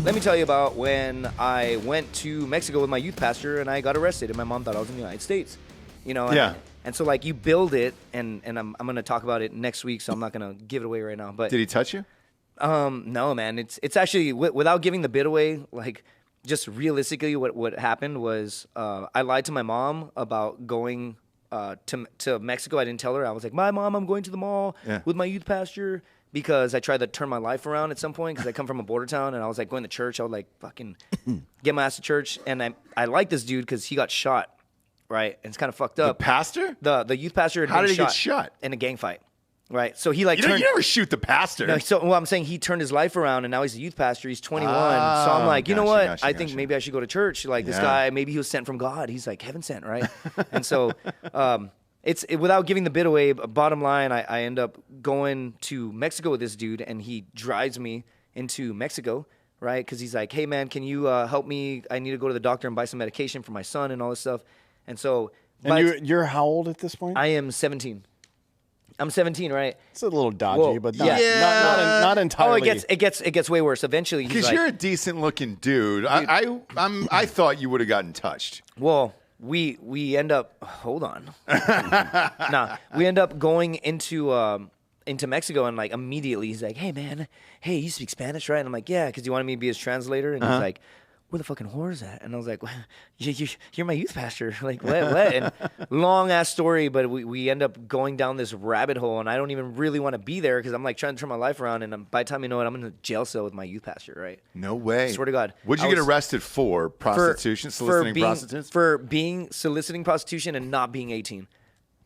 let me tell you about when I went to Mexico with my youth pastor and I got arrested and my mom thought I was in the United States. You know, and so like you build it, and I'm going to talk about it next week, so I'm not going to give it away right now. But did he touch you? No, man. It's actually without giving the bit away. Like, just realistically, what happened was I lied to my mom about going to Mexico. I didn't tell her. I was like, "My mom, I'm going to the mall with my youth pastor," because I tried to turn my life around at some point because I come from a border town, and I was like going to church. I would like fucking get my ass to church, and I like this dude because he got shot. Right, and it's kind of fucked up. The pastor? The youth pastor. How did he get shot? In a gang fight. Right, so he like you never shoot the pastor. No, so I'm saying he turned his life around, and now he's a youth pastor. He's 21. So I'm like, you know what? I think maybe I should go to church. Like this guy, maybe he was sent from God. He's like heaven sent, right? And so without giving the bit away. Bottom line, I end up going to Mexico with this dude, and he drives me into Mexico. Right, because he's like, hey man, can you help me? I need to go to the doctor and buy some medication for my son and all this stuff. And so, you're how old at this point? I am 17. I'm 17, right? It's a little dodgy, but not entirely. Oh, it gets way worse. Eventually, because you're a decent looking dude. I thought you would have gotten touched. Well, we end up hold on. We end up going into Mexico, and like immediately he's like, hey man, hey, you speak Spanish, right? And I'm like, yeah, because he wanted me to be his translator, and he's like, where the fucking whore is at? And I was like, well, you're my youth pastor. Like, what? And long-ass story, but we end up going down this rabbit hole, and I don't even really want to be there because I'm, like, trying to turn my life around, and by the time you know it, I'm in a jail cell with my youth pastor, right? No way. I swear to God. What'd you get arrested for? Prostitution? Soliciting prostitutes? For soliciting prostitution and not being 18,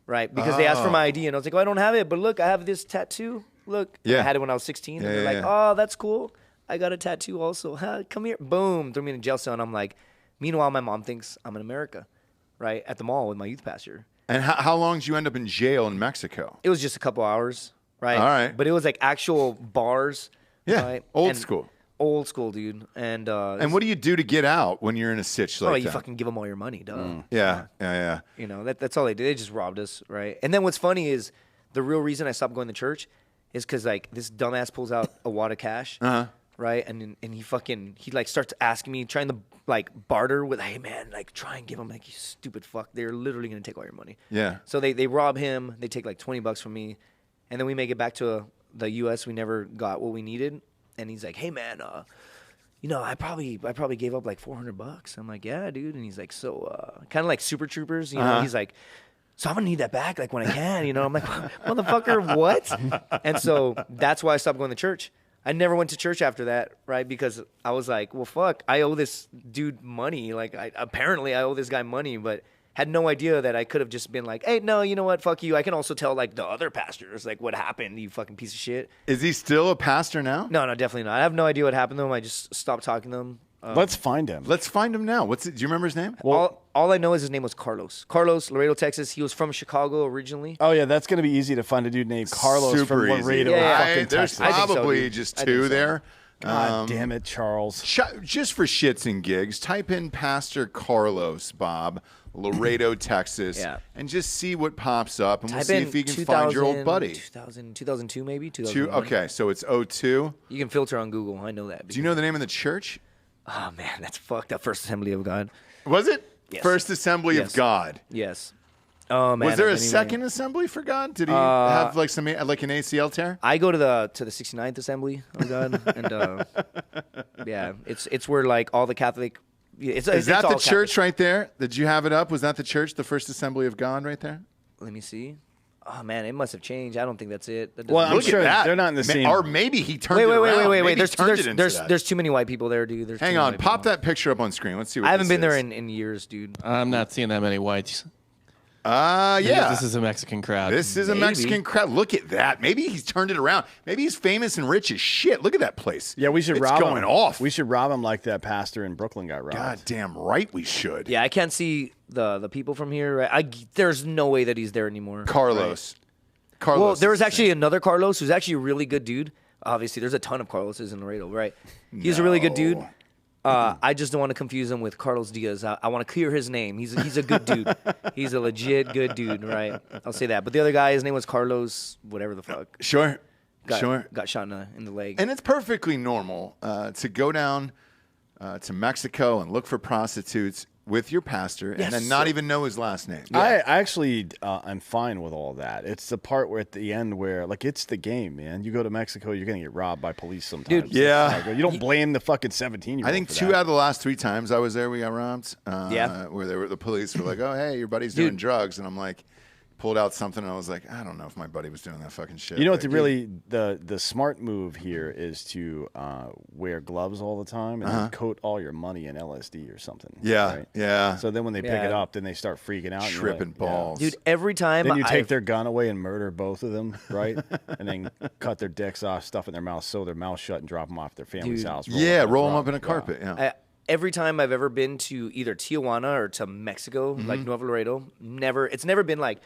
right? Because they asked for my ID, and I was like, oh, I don't have it, but look, I have this tattoo. Look. I had it when I was 16, and they're like, oh, that's cool. I got a tattoo also. Come here. Boom. Threw me in a jail cell. And I'm like, meanwhile, my mom thinks I'm in America, right? At the mall with my youth pastor. And how long did you end up in jail in Mexico? It was just a couple hours, right? All right. But it was like actual bars. Yeah. Right? Old school. Old school, dude. And what do you do to get out when you're in a sitch like that? You fucking give them all your money, duh. Yeah. You know, that's all they did. They just robbed us, right? And then what's funny is the real reason I stopped going to church is because like this dumbass pulls out a wad of cash. Right, and he like starts asking me, trying to like barter with, hey man, like try and give him like, you stupid fuck, they're literally gonna take all your money. Yeah. So they rob him, they take like $20 from me, and then we make it back to the U.S. We never got what we needed, and he's like, hey man, you know, I probably gave up like $400. I'm like, yeah, dude, and he's like, so kind of like Super Troopers, you know, he's like, so I'm gonna need that back like when I can, you know. I'm like, motherfucker, what? And so that's why I stopped going to church. I never went to church after that, right? Because I was like, well, fuck, I owe this dude money. Like, apparently I owe this guy money, but had no idea that I could have just been like, hey, no, you know what? Fuck you. I can also tell, like, the other pastors, like, what happened, you fucking piece of shit. Is he still a pastor now? No, definitely not. I have no idea what happened to him. I just stopped talking to him. Let's find him. Let's find him now. Do you remember his name? Well, all I know is his name was Carlos. Carlos, Laredo, Texas. He was from Chicago originally. Oh, yeah, that's going to be easy to find a dude named Carlos from Laredo, fucking Texas. There's probably just two there. God damn it, Charles. Just for shits and gigs, type in Pastor Carlos, Bob, Laredo, Texas, and just see what pops up, and we'll see if you can find your old buddy. 2002 maybe? 2001. Okay, so it's 02. You can filter on Google. I know that. Do you know the name of the church? Oh, man, that's fucked up. First Assembly of God. Was it? Yes. First Assembly of God. Yes. Oh, man. Was there a second Assembly for God? Did he have like an ACL tear? I go to the 69th Assembly of God, and yeah, it's where like all the Catholic. Is that the church right there? Did you have it up? Was that the church, the First Assembly of God, right there? Let me see. Oh man, it must have changed. I don't think that's it. Well, I'm sure they're not in the same. Or maybe he turned it around. Wait. There's too many white people there, dude. Hang on, pop that picture up on screen. Let's see what I haven't been there in years, dude. I'm not seeing that many whites. Yeah. This is a Mexican crowd. This is a Mexican crowd. Look at that. Maybe he's turned it around. Maybe he's famous and rich as shit. Look at that place. Yeah, we should rob him. It's going off. We should rob him like that pastor in Brooklyn got robbed. God damn right we should. Yeah, I can't see the people from here. Right? There's no way that he's there anymore. Carlos. Right? Carlos. Well, there was actually another Carlos who's actually a really good dude. Obviously, there's a ton of Carloses in Laredo, right? He's a really good dude. I just don't want to confuse him with Carlos Diaz. I want to clear his name. He's a good dude. He's a legit good dude, right? I'll say that. But the other guy, his name was Carlos, whatever the fuck. Sure. got shot in the leg. And it's perfectly normal to go down to Mexico and look for prostitutes with your pastor and then not even know his last name. Yeah. I actually I'm fine with all that. It's the part where at the end where like it's the game, man. You go to Mexico, you're gonna get robbed by police sometimes. Dude, yeah. Like, you don't blame the fucking 17-year-old. I think 2 out of the last 3 times I was there, we got robbed. Where the police were like, "Oh, hey, your buddy's doing drugs," and I'm like, pulled out something, and I was like, I don't know if my buddy was doing that fucking shit. You know what? The smart move here is to wear gloves all the time and then coat all your money in LSD or something. Yeah, right? yeah. So then when they pick it up, then they start freaking out, tripping balls, dude. Every time, then you take their gun away and murder both of them, right? And then cut their dicks off, stuff in their mouth, sew their mouth shut, and drop them off at their family's house. Roll them up in a carpet. Yeah. Every time I've ever been to either Tijuana or to Mexico, like Nuevo Laredo, it's never been like,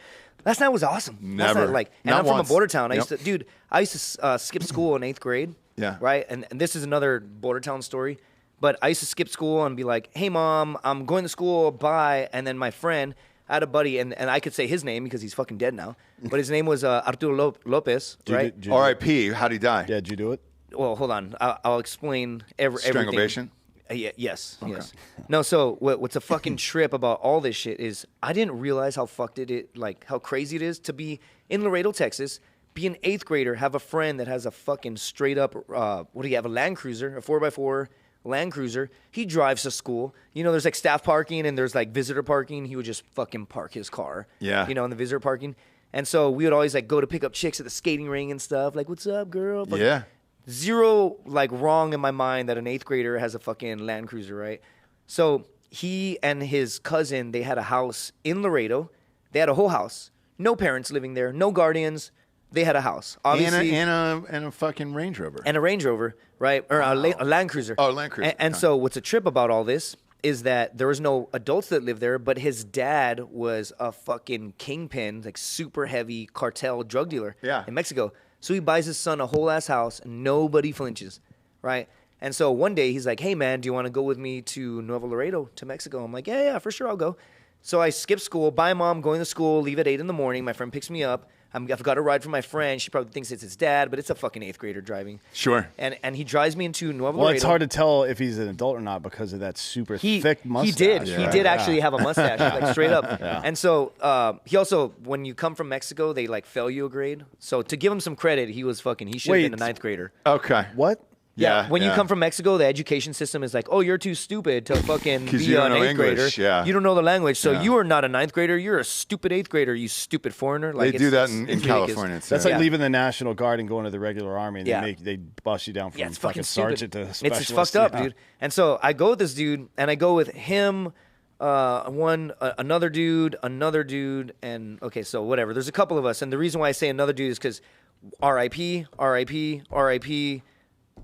last night was awesome. Never. And I'm from a border town. I used to skip school in 8th grade. Yeah. Right. And this is another border town story. But I used to skip school and be like, hey, Mom, I'm going to school. Bye. And then my friend, I had a buddy, and I could say his name because he's fucking dead now. But his name was Arturo Lopez, right? R.I.P. How'd he die? Yeah, did you do it? Well, hold on. I'll explain everything. Strangulation? Yes. No, so what's a fucking trip about all this shit is I didn't realize how how crazy it is to be in Laredo, Texas, be an 8th grader, have a friend that has a fucking straight up, what do you have, a Land Cruiser, a 4x4 Land Cruiser. He drives to school. You know, there's like staff parking and there's like visitor parking. He would just fucking park his car. Yeah. You know, in the visitor parking. And so we would always like go to pick up chicks at the skating ring and stuff. Like, what's up, girl? But yeah. Zero like wrong in my mind that an 8th grader has a fucking Land Cruiser, right? So he and his cousin, they had a house in Laredo. They had a whole house. No parents living there, no guardians. They had a house. Obviously, and a fucking Range Rover. And a Range Rover, right? Or a Land Cruiser. Oh, Land Cruiser. And so what's a trip about all this is that there was no adults that lived there, but his dad was a fucking kingpin, like super heavy cartel drug dealer in Mexico. So he buys his son a whole ass house and nobody flinches, right? And so one day he's like, hey man, do you want to go with me to Nuevo Laredo, to Mexico? I'm like, yeah, for sure, I'll go. So I skip school, bye mom, going to school, leave at 8 in the morning. My friend picks me up. I've got a ride from my friend. She probably thinks it's his dad, but it's a fucking 8th grader driving. Sure. And he drives me into Nuevo Laredo. Well, it's hard to tell if he's an adult or not because of that super thick mustache. He did actually have a mustache, like straight up. Yeah. And so he also, when you come from Mexico, they like fail you a grade. So to give him some credit, he should have been a 9th grader. Okay. What? Yeah, when you come from Mexico, the education system is like, oh, you're too stupid to fucking be an 8th grader. Yeah. You don't know the language, so you are not a 9th grader. You're a stupid 8th grader, you stupid foreigner. Like, they do that in California. That's like leaving the National Guard and going to the regular army, and they bust you down from fucking sergeant to specialist. It's just fucked up, dude. And so I go with this dude, and I go with him, another dude, and okay, so whatever. There's a couple of us, and the reason why I say another dude is because R.I.P.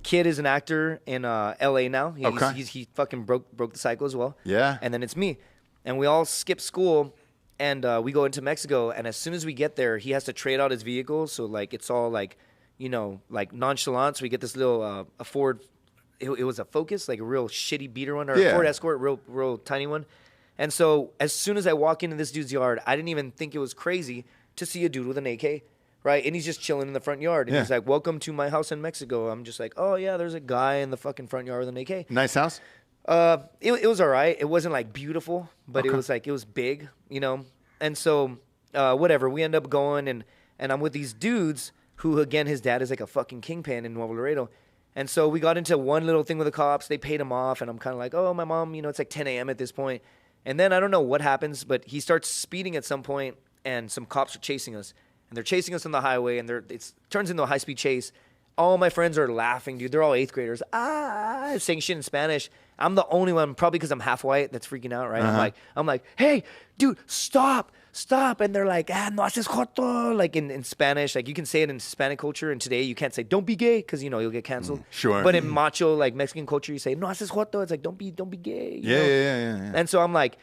Kid is an actor in L.A. now. He fucking broke the cycle as well. Yeah. And then it's me. And we all skip school, and we go into Mexico. And as soon as we get there, he has to trade out his vehicle. So, like, it's all, like, you know, like nonchalant. So we get this little a Ford. It was a Focus, like a real shitty beater one, or a Ford Escort, real tiny one. And so as soon as I walk into this dude's yard, I didn't even think it was crazy to see a dude with an AK. Right, and he's just chilling in the front yard. And he's like, welcome to my house in Mexico. I'm just like, oh, yeah, there's a guy in the fucking front yard with an AK. Nice house? It was all right. It wasn't, like, beautiful, but it was big, you know. And so, whatever, we end up going, and I'm with these dudes who, again, his dad is like a fucking kingpin in Nuevo Laredo. And so we got into one little thing with the cops. They paid him off, and I'm kind of like, oh, my mom, you know, it's like 10 a.m. at this point. And then I don't know what happens, but he starts speeding at some point, and some cops are chasing us. And they're chasing us on the highway, and it turns into a high-speed chase. All my friends are laughing, dude. They're all 8th graders. Saying shit in Spanish. I'm the only one, probably because I'm half white, that's freaking out, right? I'm like, hey, dude, stop. And they're like, no haces joto, like in Spanish. Like, you can say it in Hispanic culture, and today you can't say, don't be gay, because, you know, you'll get canceled. Sure. But in macho, like, Mexican culture, you say, no haces joto. It's like, don't be gay. You know? Yeah. And so I'm like,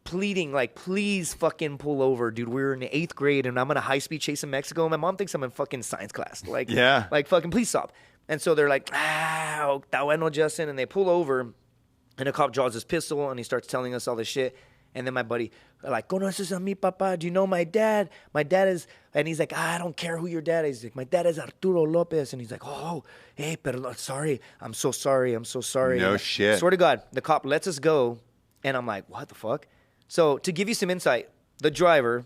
pleading, like, please fucking pull over, dude. We're in 8th grade, and I'm on a high-speed chase in Mexico. My mom thinks I'm in fucking science class. Like, like, fucking please stop. And so they're like, está bueno, Justin. And they pull over, and a cop draws his pistol, and he starts telling us all this shit. And then my buddy, like, ¿conoces a mi papá? Do you know my dad? My dad is, and he's like, I don't care who your dad is. He's like, my dad is Arturo Lopez. And he's like, oh, hey, pero sorry. I'm so sorry. I'm so sorry. No and shit. Swear to God, the cop lets us go. And I'm like, what the fuck? So to give you some insight, the driver,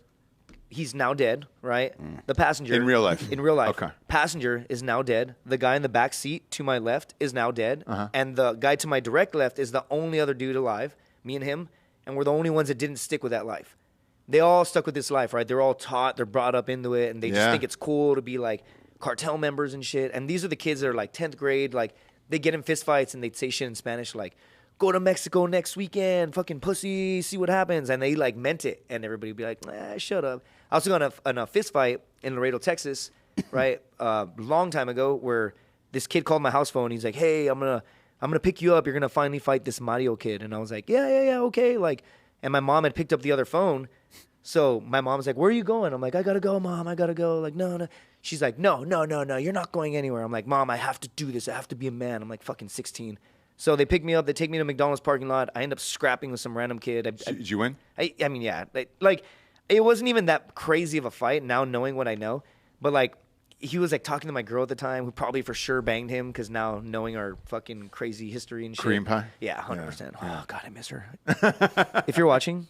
he's now dead, right? The passenger. In real life? In real life. Okay. Passenger is now dead. The guy in the back seat to my left is now dead. And the guy to my direct left is the only other dude alive, me and him. And we're the only ones that didn't stick with that life. They all stuck with this life, right? They're all taught, they're brought up into it, and they just think it's cool to be like cartel members and shit. And these are the kids that are like 10th grade, like they get in fistfights and they'd say shit in Spanish like, go to Mexico next weekend, fucking pussy, see what happens. And they like meant it. And everybody would be like, shut up. I also got in a fist fight in Laredo, Texas, right? Long time ago where this kid called my house phone. He's like, hey, I'm gonna pick you up. You're gonna finally fight this Mario kid. And I was like, yeah, okay. Like, and my mom had picked up the other phone. So my mom's like, where are you going? I'm like, I gotta go, Mom. I gotta go. Like, no. She's like, no. You're not going anywhere. I'm like, Mom, I have to do this. I have to be a man. I'm like fucking 16. So they pick me up. They take me to McDonald's parking lot. I end up scrapping with some random kid. Did you win? I mean, yeah. Like, it wasn't even that crazy of a fight now knowing what I know. But, like, he was, like, talking to my girl at the time who probably for sure banged him because now knowing our fucking crazy history and shit. Cream pie? Yeah, 100%. Yeah. Oh, God, I miss her. If you're watching,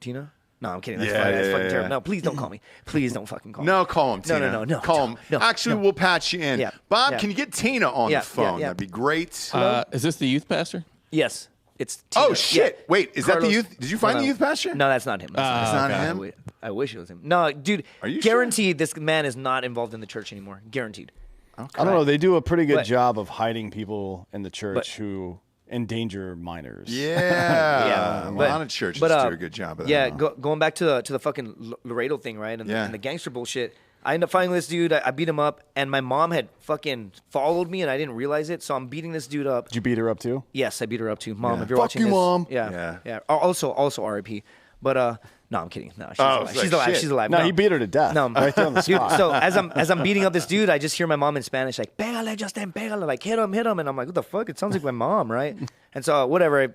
Tina. No, I'm kidding. That's fucking terrible. No, please don't call me. Please don't fucking call me. No, call him, Tina. No. Call him. No, Actually, we'll patch you in. Yeah. Bob, Yeah. can you get Tina on the phone? That'd be great. Is this the youth pastor? Yes. It's Tina. Oh, shit. Yeah. Wait, is Carlos, that the youth? Did you find the youth pastor? No, that's not him. That's not him? I wish it was him. No, dude. Are you guaranteed this man is not involved in the church anymore. Guaranteed. Okay. I don't know. They do a pretty good But- job of hiding people in the church who endanger minors. Yeah. A lot of churches do a good job of that. Yeah, going back to the fucking Laredo thing, right? And the gangster bullshit. I end up finding this dude. I beat him up, and my mom had fucking followed me, and I didn't realize it. So I'm beating this dude up. Did you beat her up too? Yes, I beat her up too. Mom, if you're Fuck watching you, this, Mom. Yeah. Also RIP. But no, I'm kidding. No, she's alive. like, She's alive. shit. She's alive. No, he beat her to death. No, right there on the dude. spot. So as I'm beating up this dude, I just hear my mom in Spanish like, "Pégale, Justin, pégale!" Like, hit him, and I'm like, "What the fuck?" It sounds like my mom, right? And so whatever.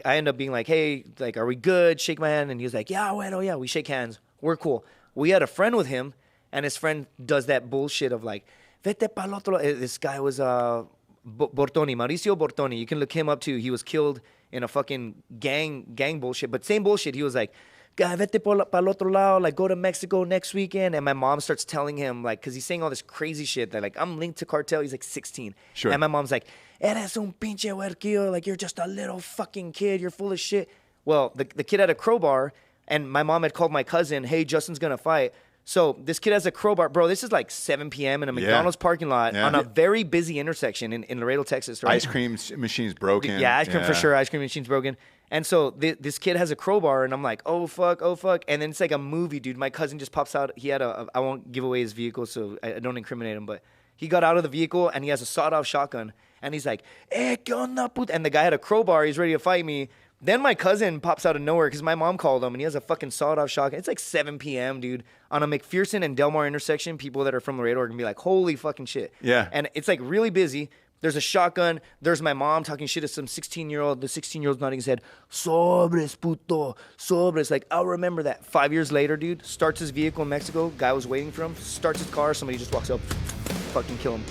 I end up being like, "Hey, like, are we good?" Shake my hand, and he was like, "Yeah, bueno, yeah." We shake hands. We're cool. We had a friend with him, and his friend does that bullshit of like, "Vete pa'l otro." This guy was Bortoni, Mauricio Bortoni. You can look him up too. He was killed in a fucking gang bullshit, but same bullshit. He was like, vete pa'l otro lado, like go to Mexico next weekend. And my mom starts telling him, like, because he's saying all this crazy shit that like I'm linked to cartel. He's like 16. Sure. And my mom's like, eres un pinche huerquillo, like you're just a little fucking kid. You're full of shit. Well, the kid had a crowbar, and my mom had called my cousin, hey, Justin's gonna fight. So this kid has a crowbar. Bro, this is like 7 p.m. in a McDonald's parking lot on a very busy intersection in Laredo, Texas. Right? Ice cream machine's broken. Yeah, ice cream for sure. Ice cream machine's broken. And so this kid has a crowbar, and I'm like, oh, fuck. And then it's like a movie, dude. My cousin just pops out. He had I won't give away his vehicle, so I don't incriminate him, but he got out of the vehicle, and he has a sawed-off shotgun. And he's like, ¿qué onda, puta? And the guy had a crowbar. He's ready to fight me. Then my cousin pops out of nowhere because my mom called him, and he has a fucking sawed-off shotgun. It's like 7 p.m., dude. On a McPherson and Delmar intersection, people that are from Laredo are going to be like, holy fucking shit. Yeah. And it's like really busy. There's a shotgun. There's my mom talking shit to some 16-year-old. The 16-year-old's nodding his head. Sobres, puto. Sobres. Like, I'll remember that. 5 years later, dude, starts his vehicle in Mexico. Guy was waiting for him. Starts his car. Somebody just walks up. Fucking kill him.